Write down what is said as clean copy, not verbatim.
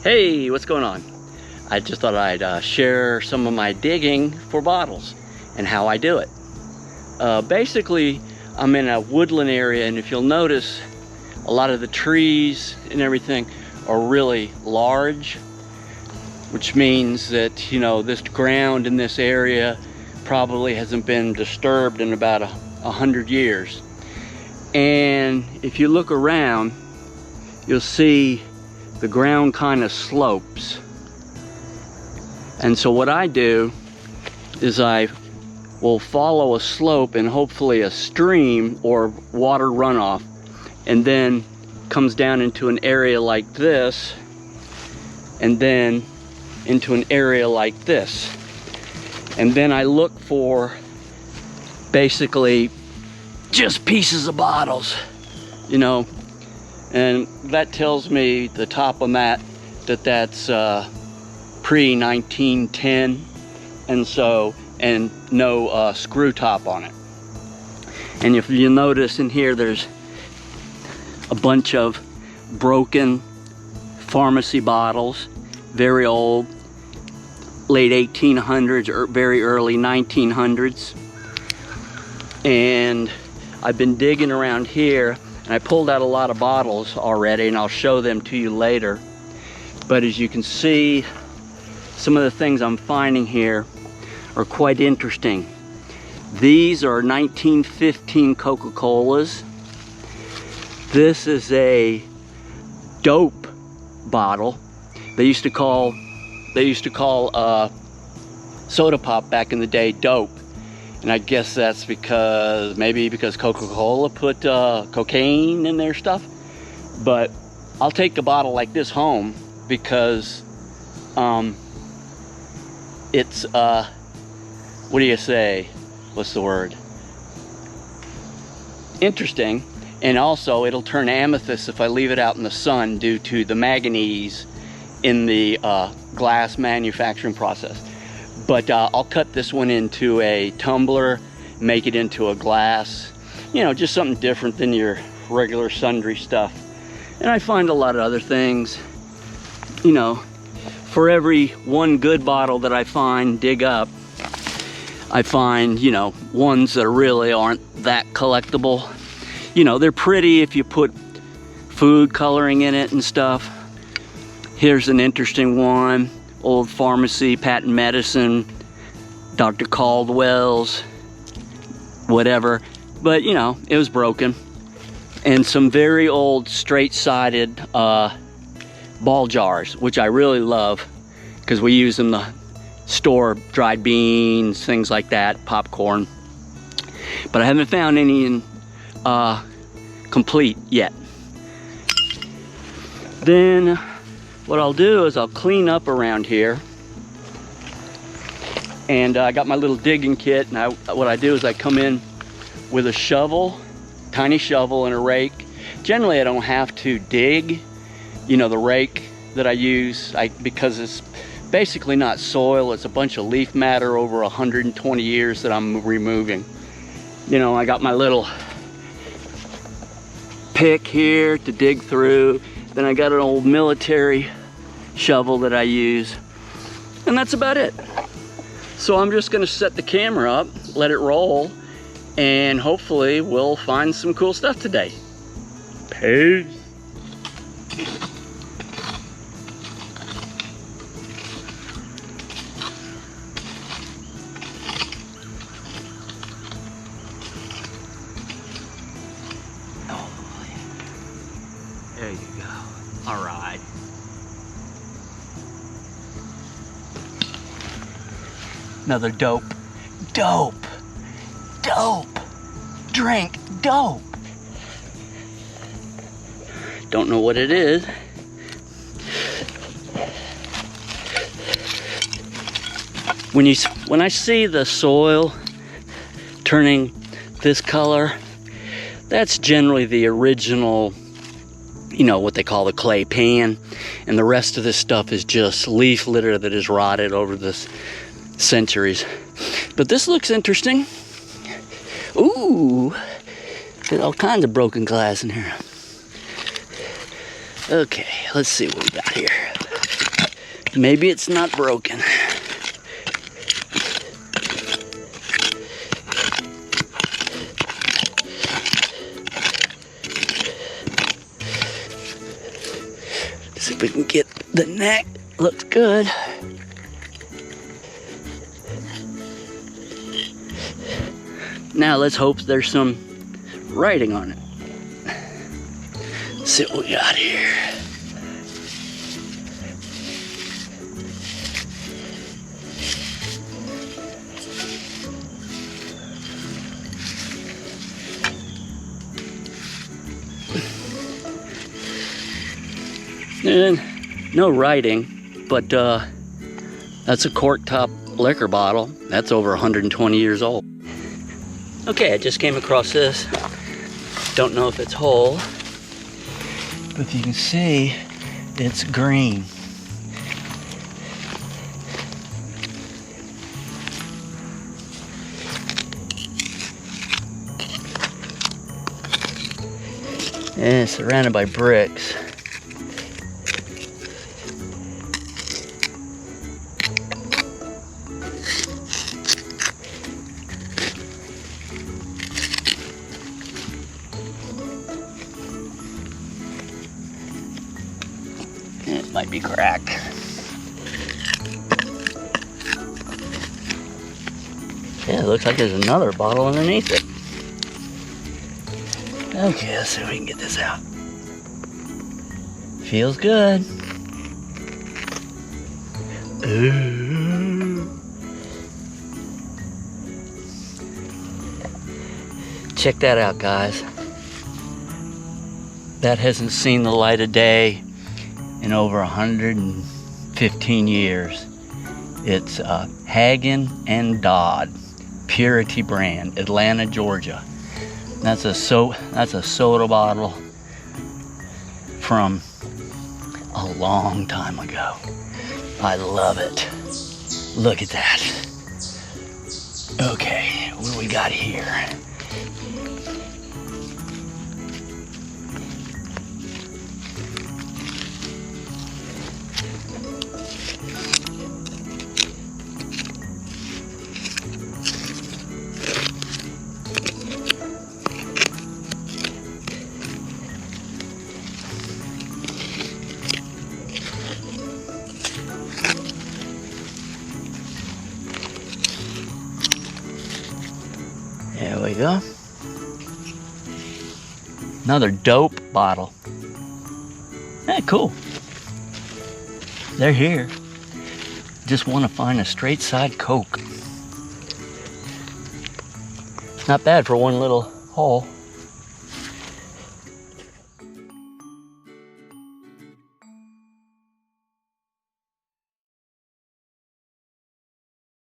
Hey, what's going on? I just thought I'd share some of my digging for bottles and how I do it. Basically, I'm in a woodland area, and if you'll notice, a lot of the trees and everything are really large, which means that, you know, this ground in this area probably hasn't been disturbed in about 100 years. And if you look around, you'll see the ground kind of slopes. And so what I do is I will follow a slope and hopefully a stream or water runoff, and then comes down into an area like this, and then into an area like this. And then I look for basically just pieces of bottles, you know, and that tells me the top of that that's pre-1910, and no screw top on it. And if you notice in here, there's a bunch of broken pharmacy bottles, very old, late 1800s or very early 1900s. And I've been digging around here, and I pulled out a lot of bottles already, and I'll show them to you later. But as you can see, some of the things I'm finding here are quite interesting. These are 1915 Coca-Colas. This is a dope bottle. They used to call soda pop back in the day dope. And I guess that's maybe because Coca-Cola put cocaine in their stuff. But I'll take a bottle like this home because it's what do you say? What's the word? Interesting. And also it'll turn amethyst if I leave it out in the sun due to the manganese in the glass manufacturing process. But I'll cut this one into a tumbler, make it into a glass, you know, just something different than your regular sundry stuff. And I find a lot of other things, you know, for every one good bottle that I dig up, I find, you know, ones that really aren't that collectible. You know, they're pretty if you put food coloring in it and stuff. Here's an interesting one. Old pharmacy, patent medicine, Dr. Caldwell's, whatever. But, you know, it was broken. And some very old straight-sided ball jars, which I really love because we use them to store dried beans, things like that, popcorn. But I haven't found any in complete yet. Then what I'll do is I'll clean up around here, and I got my little digging kit, and what I do is I come in with a shovel, tiny shovel, and a rake. Generally I don't have to dig, you know, the rake that I use, because it's basically not soil, it's a bunch of leaf matter over 120 years that I'm removing. You know, I got my little pick here to dig through. Then I got an old military shovel that I use, and that's about it. So I'm just gonna set the camera up, let it roll, and hopefully we'll find some cool stuff today. Peace. There you go. All right. Another dope drink. Don't know what it is. When I see the soil turning this color, that's generally the original, you know, what they call the clay pan, and the rest of this stuff is just leaf litter that is rotted over the centuries. But this looks interesting. Ooh, there's all kinds of broken glass in here. Okay, let's see what we got here. Maybe it's not broken. See if we can get the neck. Looks good. Now let's hope there's some writing on it. Let's see what we got here. And no writing, but that's a cork top liquor bottle. That's over 120 years old. Okay, I just came across this. Don't know if it's whole, but if you can see, it's green. And it's surrounded by bricks. It might be cracked. Yeah, it looks like there's another bottle underneath it. Okay, let's see if we can get this out. Feels good. Ooh. Check that out, guys. That hasn't seen the light of day in over 115 years. It's Hagen and Dodd Purity brand, Atlanta, Georgia. That's a soda bottle from a long time ago. I love it. Look at that. Okay, what do we got here? There we go. Another dope bottle. Yeah, cool. They're here. Just want to find a straight side Coke. Not bad for one little hole.